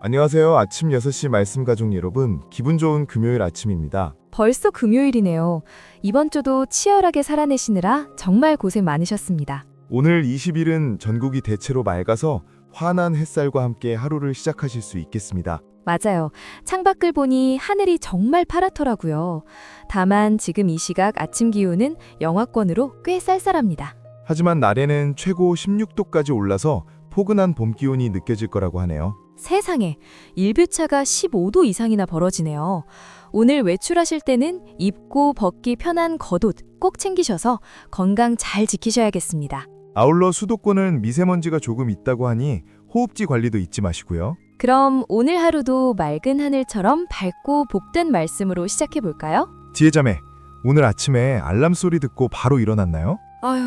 안녕하세요. 아침 6시 말씀 가족 여러분. 기분 좋은 금요일 아침입니다. 벌써 금요일이네요. 이번 주도 치열하게 살아내시느라 정말 고생 많으셨습니다. 오늘 20일은 전국이 대체로 맑아서 환한 햇살과 함께 하루를 시작하실 수 있겠습니다. 맞아요. 창밖을 보니 하늘이 정말 파랗더라고요. 다만 지금 이 시각 아침 기온은 영하권으로 꽤 쌀쌀합니다. 하지만 날에는 최고 16도까지 올라서 포근한 봄 기온이 느껴질 거라고 하네요. 세상에, 일교차가 15도 이상이나 벌어지네요. 오늘 외출하실 때는 입고 벗기 편한 겉옷 꼭 챙기셔서 건강 잘 지키셔야겠습니다. 아울러 수도권은 미세먼지가 조금 있다고 하니 호흡기 관리도 잊지 마시고요. 그럼 오늘 하루도 맑은 하늘처럼 밝고 복된 말씀으로 시작해 볼까요? 지혜자매, 오늘 아침에 알람 소리 듣고 바로 일어났나요? 아휴,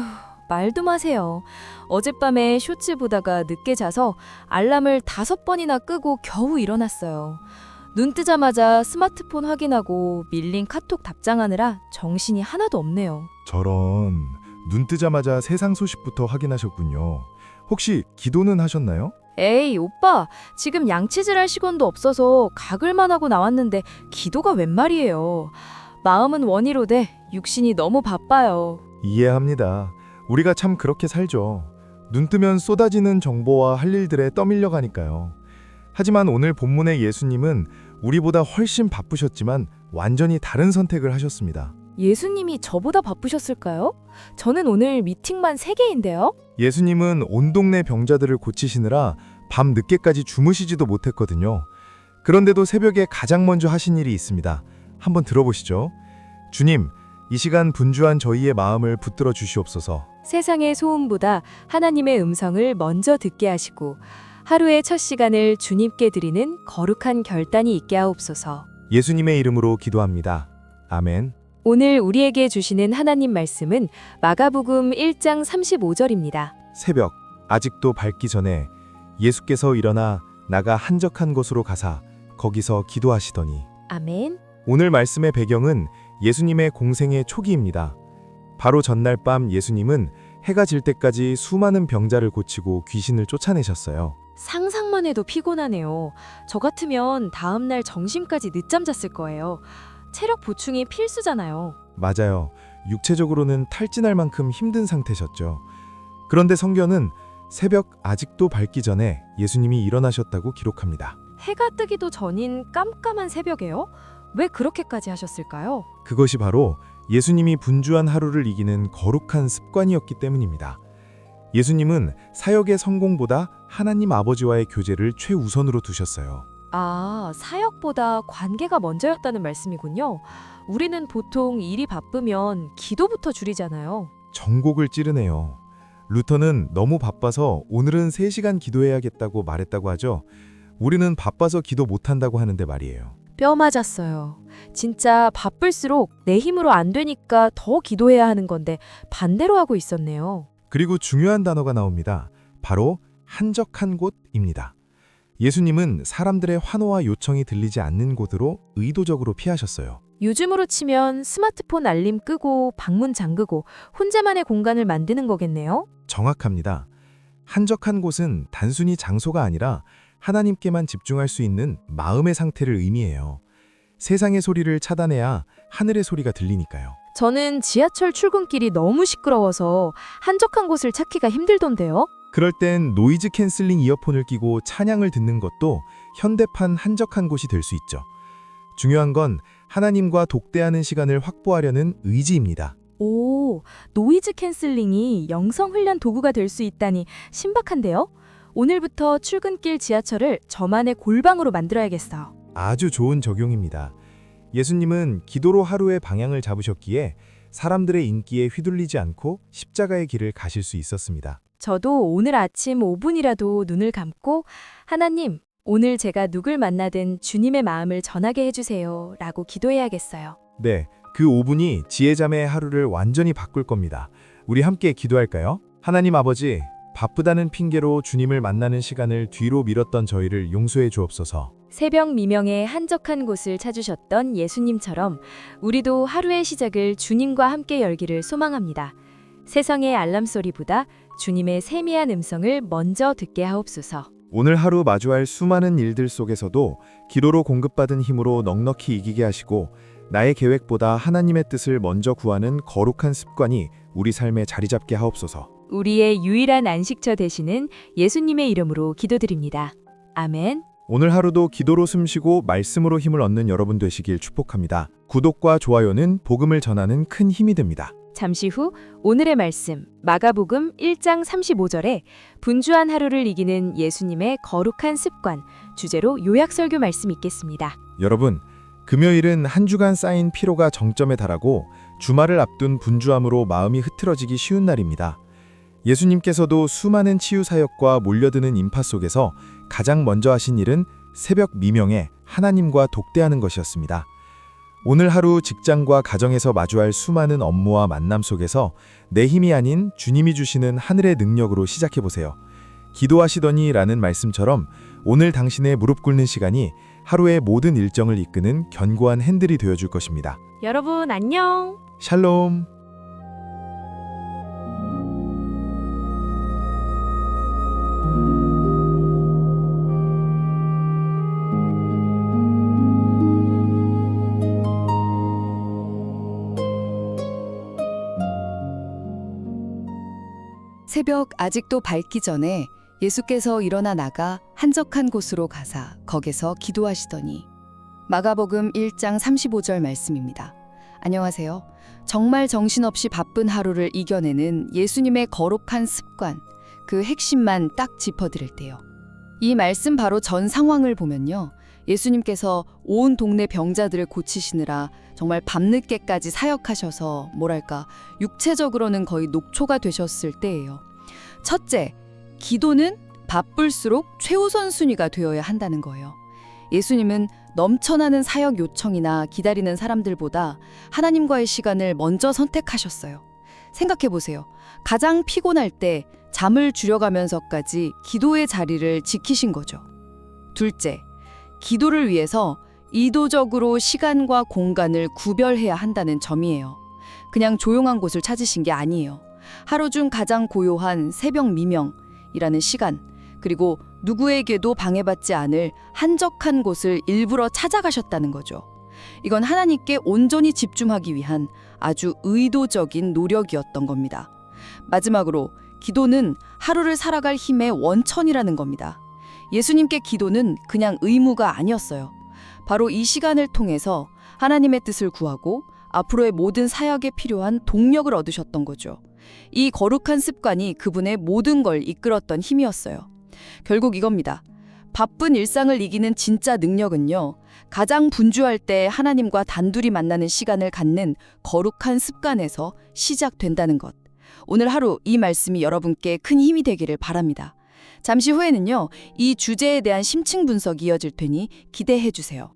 말도 마세요. 어젯밤에 쇼츠 보다가 늦게 자서 알람을 5번이나 끄고 겨우 일어났어요. 눈 뜨자마자 스마트폰 확인하고 밀린 카톡 답장하느라 정신이 하나도 없네요. 저런, 눈 뜨자마자 세상 소식부터 확인하셨군요. 혹시 기도는 하셨나요? 에이, 오빠, 지금 양치질 할 시간도 없어서 가글만 하고 나왔는데 기도가 웬 말이에요. 마음은 원이로되 육신이 너무 바빠요. 이해합니다. 우리가 참 그렇게 살죠. 눈 뜨면 쏟아지는 정보와 할 일들에 떠밀려 가니까요. 하지만 오늘 본문의 예수님은 우리보다 훨씬 바쁘셨지만 완전히 다른 선택을 하셨습니다. 예수님이 저보다 바쁘셨을까요? 저는 오늘 미팅만 3개인데요. 예수님은 온 동네 병자들을 고치시느라 밤 늦게까지 주무시지도 못했거든요. 그런데도 새벽에 가장 먼저 하신 일이 있습니다. 한번 들어보시죠. 주님, 이 시간 분주한 저희의 마음을 붙들어 주시옵소서. 세상의 소음보다 하나님의 음성을 먼저 듣게 하시고 하루의 첫 시간을 주님께 드리는 거룩한 결단이 있게 하옵소서. 예수님의 이름으로 기도합니다. 아멘. 오늘 우리에게 주시는 하나님 말씀은 마가복음 1장 35절입니다. 새벽, 아직도 밝기 전에 예수께서 일어나 나가 한적한 곳으로 가사 거기서 기도하시더니. 아멘. 오늘 말씀의 배경은 예수님의 공생의 초기입니다. 바로 전날 밤 예수님은 해가 질 때까지 수많은 병자를 고치고 귀신을 쫓아내셨어요. 상상만 해도 피곤하네요. 저 같으면 다음날 점심까지 늦잠 잤을 거예요. 체력 보충이 필수잖아요. 맞아요. 육체적으로는 탈진할 만큼 힘든 상태셨죠. 그런데 성경은 새벽 아직도 밝기 전에 예수님이 일어나셨다고 기록합니다. 해가 뜨기도 전인 깜깜한 새벽에요? 왜 그렇게까지 하셨을까요? 그것이 바로 예수님이 분주한 하루를 이기는 거룩한 습관이었기 때문입니다. 예수님은 사역의 성공보다 하나님 아버지와의 교제를 최우선으로 두셨어요. 아, 사역보다 관계가 먼저였다는 말씀이군요. 우리는 보통 일이 바쁘면 기도부터 줄이잖아요. 정곡을 찌르네요. 루터는 너무 바빠서 오늘은 3시간 기도해야겠다고 말했다고 하죠. 우리는 바빠서 기도 못한다고 하는데 말이에요. 뼈 맞았어요. 진짜 바쁠수록 내 힘으로 안 되니까 더 기도해야 하는 건데 반대로 하고 있었네요. 그리고 중요한 단어가 나옵니다. 바로 한적한 곳입니다. 예수님은 사람들의 환호와 요청이 들리지 않는 곳으로 의도적으로 피하셨어요. 요즘으로 치면 스마트폰 알림 끄고 방문 잠그고 혼자만의 공간을 만드는 거겠네요. 정확합니다. 한적한 곳은 단순히 장소가 아니라 하나님께만 집중할 수 있는 마음의 상태를 의미해요. 세상의 소리를 차단해야 하늘의 소리가 들리니까요. 저는 지하철 출근길이 너무 시끄러워서 한적한 곳을 찾기가 힘들던데요. 그럴 땐 노이즈 캔슬링 이어폰을 끼고 찬양을 듣는 것도 현대판 한적한 곳이 될 수 있죠. 중요한 건 하나님과 독대하는 시간을 확보하려는 의지입니다. 오, 노이즈 캔슬링이 영성 훈련 도구가 될 수 있다니 신박한데요? 오늘부터 출근길 지하철을 저만의 골방으로 만들어야겠어요. 아주 좋은 적용입니다. 예수님은 기도로 하루의 방향을 잡으셨기에 사람들의 인기에 휘둘리지 않고 십자가의 길을 가실 수 있었습니다. 저도 오늘 아침 5분이라도 눈을 감고 하나님, 오늘 제가 누굴 만나든 주님의 마음을 전하게 해주세요 라고 기도해야겠어요. 네, 그 5분이 지혜자매의 하루를 완전히 바꿀 겁니다. 우리 함께 기도할까요? 하나님 아버지, 바쁘다는 핑계로 주님을 만나는 시간을 뒤로 미뤘던 저희를 용서해 주옵소서. 새벽 미명에 한적한 곳을 찾으셨던 예수님처럼 우리도 하루의 시작을 주님과 함께 열기를 소망합니다. 세상의 알람 소리보다 주님의 세미한 음성을 먼저 듣게 하옵소서. 오늘 하루 마주할 수많은 일들 속에서도 기도로 공급받은 힘으로 넉넉히 이기게 하시고 나의 계획보다 하나님의 뜻을 먼저 구하는 거룩한 습관이 우리 삶에 자리 잡게 하옵소서. 우리의 유일한 안식처 되시는 예수님의 이름으로 기도드립니다. 아멘. 오늘 하루도 기도로 숨쉬고 말씀으로 힘을 얻는 여러분 되시길 축복합니다. 구독과 좋아요는 복음을 전하는 큰 힘이 됩니다. 잠시 후 오늘의 말씀 마가복음 1장 35절에 분주한 하루를 이기는 예수님의 거룩한 습관 주제로 요약설교 말씀 있겠습니다. 여러분, 금요일은 한 주간 쌓인 피로가 정점에 달하고 주말을 앞둔 분주함으로 마음이 흐트러지기 쉬운 날입니다. 예수님께서도 수많은 치유 사역과 몰려드는 인파 속에서 가장 먼저 하신 일은 새벽 미명에 하나님과 독대하는 것이었습니다. 오늘 하루 직장과 가정에서 마주할 수많은 업무와 만남 속에서 내 힘이 아닌 주님이 주시는 하늘의 능력으로 시작해보세요. 기도하시더니 라는 말씀처럼 오늘 당신의 무릎 꿇는 시간이 하루의 모든 일정을 이끄는 견고한 핸들이 되어줄 것입니다. 여러분 안녕. 샬롬. 새벽 아직도 밝기 전에 예수께서 일어나 나가 한적한 곳으로 가사 거기서 기도하시더니 마가복음 1장 35절 말씀입니다. 안녕하세요. 정말 정신없이 바쁜 하루를 이겨내는 예수님의 거룩한 습관, 그 핵심만 딱 짚어드릴게요. 이 말씀 바로 전 상황을 보면요. 예수님께서 온 동네 병자들을 고치시느라 정말 밤늦게까지 사역하셔서 뭐랄까 육체적으로는 거의 녹초가 되셨을 때예요. 첫째, 기도는 바쁠수록 최우선 순위가 되어야 한다는 거예요. 예수님은 넘쳐나는 사역 요청이나 기다리는 사람들보다 하나님과의 시간을 먼저 선택하셨어요. 생각해보세요. 가장 피곤할 때 잠을 줄여가면서까지 기도의 자리를 지키신 거죠. 둘째, 기도를 위해서 의도적으로 시간과 공간을 구별해야 한다는 점이에요. 그냥 조용한 곳을 찾으신 게 아니에요. 하루 중 가장 고요한 새벽 미명이라는 시간, 그리고 누구에게도 방해받지 않을 한적한 곳을 일부러 찾아가셨다는 거죠. 이건 하나님께 온전히 집중하기 위한 아주 의도적인 노력이었던 겁니다. 마지막으로 기도는 하루를 살아갈 힘의 원천이라는 겁니다. 예수님께 기도는 그냥 의무가 아니었어요. 바로 이 시간을 통해서 하나님의 뜻을 구하고 앞으로의 모든 사역에 필요한 동력을 얻으셨던 거죠. 이 거룩한 습관이 그분의 모든 걸 이끌었던 힘이었어요. 결국 이겁니다. 바쁜 일상을 이기는 진짜 능력은요, 가장 분주할 때 하나님과 단둘이 만나는 시간을 갖는 거룩한 습관에서 시작된다는 것. 오늘 하루 이 말씀이 여러분께 큰 힘이 되기를 바랍니다. 잠시 후에는요, 이 주제에 대한 심층 분석이 이어질 테니 기대해 주세요.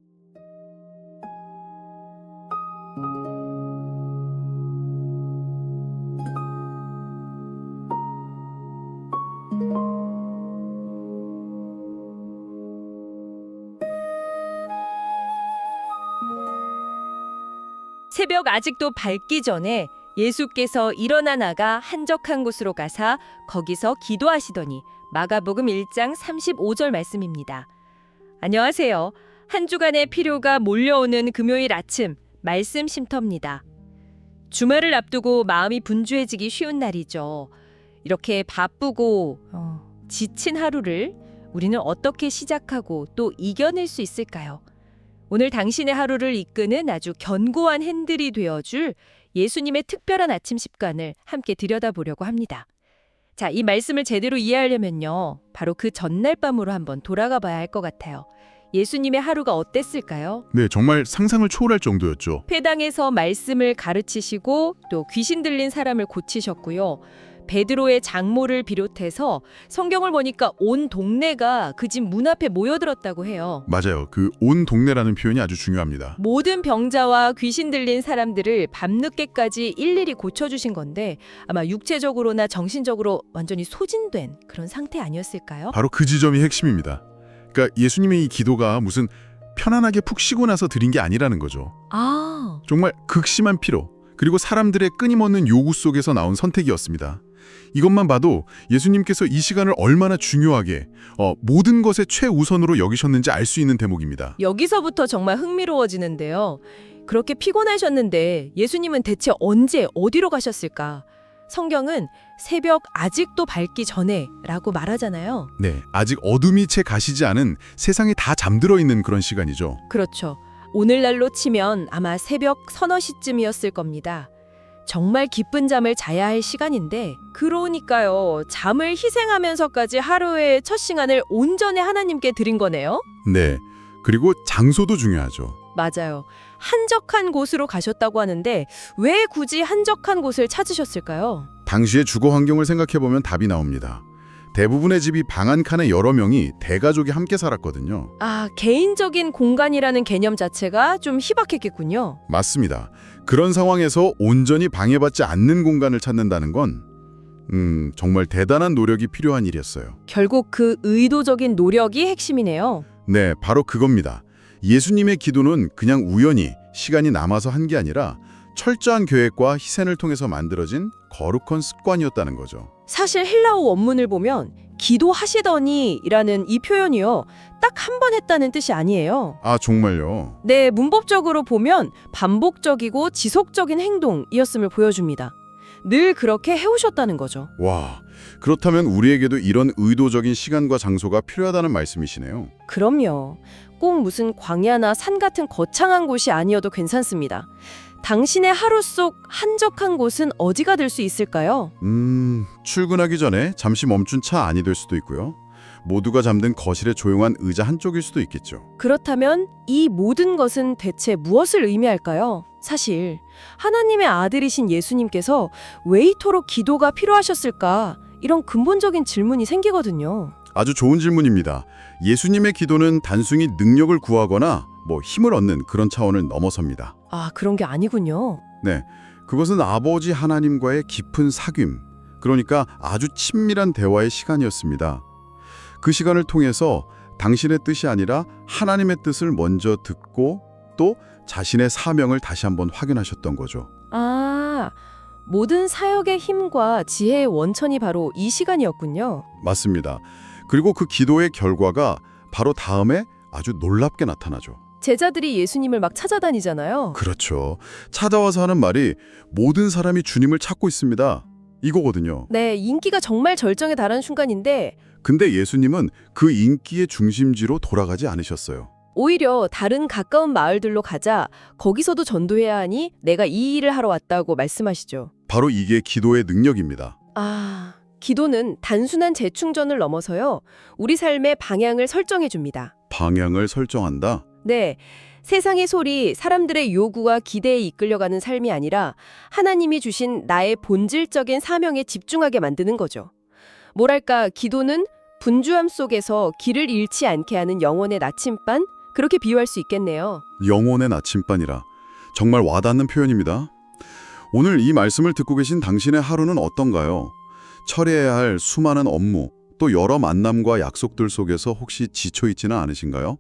새벽 아직도 밝기 전에 예수께서 일어나 나가 한적한 곳으로 가사 거기서 기도하시더니 마가복음 1장 35절 말씀입니다. 안녕하세요. 한 주간의 피로가 몰려오는 금요일 아침 말씀 쉼터입니다. 주말을 앞두고 마음이 분주해지기 쉬운 날이죠. 이렇게 바쁘고 지친 하루를 우리는 어떻게 시작하고 또 이겨낼 수 있을까요? 오늘 당신의 하루를 이끄는 아주 견고한 핸들이 되어줄 예수님의 특별한 아침 습관을 함께 들여다보려고 합니다. 자, 이 말씀을 제대로 이해하려면요, 바로 그 전날 밤으로 한번 돌아가 봐야 할 것 같아요. 예수님의 하루가 어땠을까요? 네, 정말 상상을 초월할 정도였죠. 회당에서 말씀을 가르치시고 또 귀신 들린 사람을 고치셨고요. 베드로의 장모를 비롯해서 성경을 보니까 온 동네가 그 집 문 앞에 모여들었다고 해요. 맞아요. 그 온 동네라는 표현이 아주 중요합니다. 모든 병자와 귀신 들린 사람들을 밤늦게까지 일일이 고쳐주신 건데 아마 육체적으로나 정신적으로 완전히 소진된 그런 상태 아니었을까요? 바로 그 지점이 핵심입니다. 그러니까 예수님의 이 기도가 무슨 편안하게 푹 쉬고 나서 드린 게 아니라는 거죠. 아, 정말 극심한 피로, 그리고 사람들의 끊임없는 요구 속에서 나온 선택이었습니다. 이것만 봐도 예수님께서 이 시간을 얼마나 중요하게 모든 것의 최우선으로 여기셨는지 알 수 있는 대목입니다. 여기서부터 정말 흥미로워지는데요. 그렇게 피곤하셨는데 예수님은 대체 언제 어디로 가셨을까? 성경은 새벽 아직도 밝기 전에라고 말하잖아요. 네, 아직 어둠이 채 가시지 않은 세상이 다 잠들어 있는 그런 시간이죠. 그렇죠. 오늘날로 치면 아마 새벽 서너 시쯤이었을 겁니다. 정말 깊은 잠을 자야 할 시간인데 그러니까요. 잠을 희생하면서까지 하루의 첫 시간을 온전히 하나님께 드린 거네요. 네, 그리고 장소도 중요하죠. 맞아요. 한적한 곳으로 가셨다고 하는데 왜 굳이 한적한 곳을 찾으셨을까요? 당시의 주거 환경을 생각해보면 답이 나옵니다. 대부분의 집이 방 한 칸에 여러 명이 대가족이 함께 살았거든요. 아, 개인적인 공간이라는 개념 자체가 좀 희박했겠군요. 맞습니다. 그런 상황에서 온전히 방해받지 않는 공간을 찾는다는 건 정말 대단한 노력이 필요한 일이었어요. 결국 그 의도적인 노력이 핵심이네요. 네, 바로 그겁니다. 예수님의 기도는 그냥 우연히 시간이 남아서 한 게 아니라 철저한 계획과 희생을 통해서 만들어진 거룩한 습관이었다는 거죠. 사실 헬라어 원문을 보면 기도하시더니라는 이 표현이요. 딱 한 번 했다는 뜻이 아니에요. 아, 정말요? 네, 문법적으로 보면 반복적이고 지속적인 행동이었음을 보여줍니다. 늘 그렇게 해오셨다는 거죠. 와, 그렇다면 우리에게도 이런 의도적인 시간과 장소가 필요하다는 말씀이시네요. 그럼요. 꼭 무슨 광야나 산 같은 거창한 곳이 아니어도 괜찮습니다. 당신의 하루 속 한적한 곳은 어디가 될 수 있을까요? 출근하기 전에 잠시 멈춘 차 안이 될 수도 있고요. 모두가 잠든 거실의 조용한 의자 한쪽일 수도 있겠죠. 그렇다면 이 모든 것은 대체 무엇을 의미할까요? 사실 하나님의 아들이신 예수님께서 왜 이토록 기도가 필요하셨을까? 이런 근본적인 질문이 생기거든요. 아주 좋은 질문입니다. 예수님의 기도는 단순히 능력을 구하거나 힘을 얻는 그런 차원을 넘어섭니다. 아, 그런 게 아니군요. 네, 그것은 아버지 하나님과의 깊은 사귐, 그러니까 아주 친밀한 대화의 시간이었습니다. 그 시간을 통해서 당신의 뜻이 아니라 하나님의 뜻을 먼저 듣고 또 자신의 사명을 다시 한번 확인하셨던 거죠. 아, 모든 사역의 힘과 지혜의 원천이 바로 이 시간이었군요. 맞습니다. 그리고 그 기도의 결과가 바로 다음에 아주 놀랍게 나타나죠. 제자들이 예수님을 막 찾아다니잖아요. 그렇죠. 찾아와서 하는 말이 모든 사람이 주님을 찾고 있습니다. 이거거든요. 네, 인기가 정말 절정에 달한 순간인데 근데 예수님은 그 인기의 중심지로 돌아가지 않으셨어요. 오히려 다른 가까운 마을들로 가자 거기서도 전도해야 하니 내가 이 일을 하러 왔다고 말씀하시죠. 바로 이게 기도의 능력입니다. 아, 기도는 단순한 재충전을 넘어서요. 우리 삶의 방향을 설정해 줍니다. 방향을 설정한다? 네, 세상의 소리, 사람들의 요구와 기대에 이끌려가는 삶이 아니라 하나님이 주신 나의 본질적인 사명에 집중하게 만드는 거죠. 뭐랄까, 기도는 분주함 속에서 길을 잃지 않게 하는 영혼의 나침반? 그렇게 비유할 수 있겠네요. 영혼의 나침반이라. 정말 와닿는 표현입니다. 오늘 이 말씀을 듣고 계신 당신의 하루는 어떤가요? 처리해야 할 수많은 업무, 또 여러 만남과 약속들 속에서 혹시 지쳐있지는 않으신가요?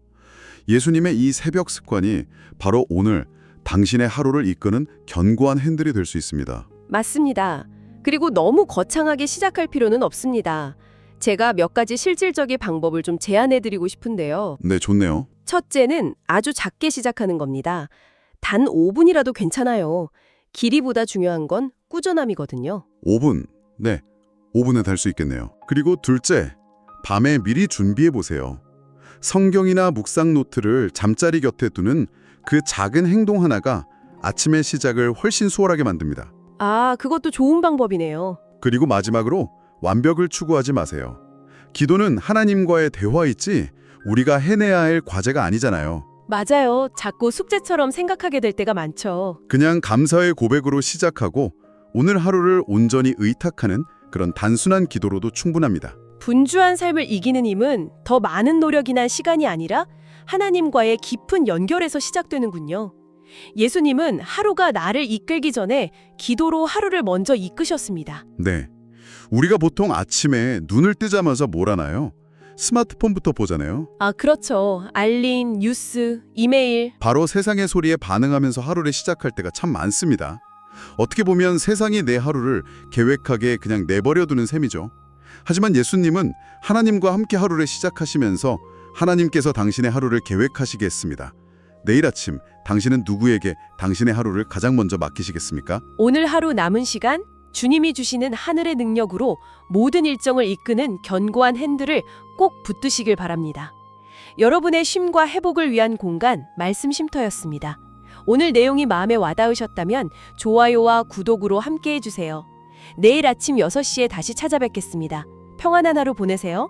예수님의 이 새벽 습관이 바로 오늘 당신의 하루를 이끄는 견고한 핸들이 될 수 있습니다. 맞습니다. 그리고 너무 거창하게 시작할 필요는 없습니다. 제가 몇 가지 실질적인 방법을 좀 제안해드리고 싶은데요. 네, 좋네요. 첫째는 아주 작게 시작하는 겁니다. 단 5분이라도 괜찮아요. 길이보다 중요한 건 꾸준함이거든요. 5분. 네, 5분에 달 수 있겠네요. 그리고 둘째, 밤에 미리 준비해 보세요. 성경이나 묵상 노트를 잠자리 곁에 두는 그 작은 행동 하나가 아침의 시작을 훨씬 수월하게 만듭니다. 아, 그것도 좋은 방법이네요. 그리고 마지막으로 완벽을 추구하지 마세요. 기도는 하나님과의 대화이지 우리가 해내야 할 과제가 아니잖아요. 맞아요. 자꾸 숙제처럼 생각하게 될 때가 많죠. 그냥 감사의 고백으로 시작하고 오늘 하루를 온전히 의탁하는 그런 단순한 기도로도 충분합니다. 분주한 삶을 이기는 힘은 더 많은 노력이나 시간이 아니라 하나님과의 깊은 연결에서 시작되는군요. 예수님은 하루가 나를 이끌기 전에 기도로 하루를 먼저 이끄셨습니다. 네. 우리가 보통 아침에 눈을 뜨자마자 뭘 하나요? 스마트폰부터 보잖아요. 아, 그렇죠. 알림, 뉴스, 이메일. 바로 세상의 소리에 반응하면서 하루를 시작할 때가 참 많습니다. 어떻게 보면 세상이 내 하루를 계획하게 그냥 내버려두는 셈이죠. 하지만 예수님은 하나님과 함께 하루를 시작하시면서 하나님께서 당신의 하루를 계획하시게 했습니다. 내일 아침 당신은 누구에게 당신의 하루를 가장 먼저 맡기시겠습니까? 오늘 하루 남은 시간 주님이 주시는 하늘의 능력으로 모든 일정을 이끄는 견고한 핸들을 꼭 붙드시길 바랍니다. 여러분의 쉼과 회복을 위한 공간 말씀 쉼터였습니다. 오늘 내용이 마음에 와닿으셨다면 좋아요와 구독으로 함께해 주세요. 내일 아침 6시에 다시 찾아뵙겠습니다. 평안한 하루 보내세요.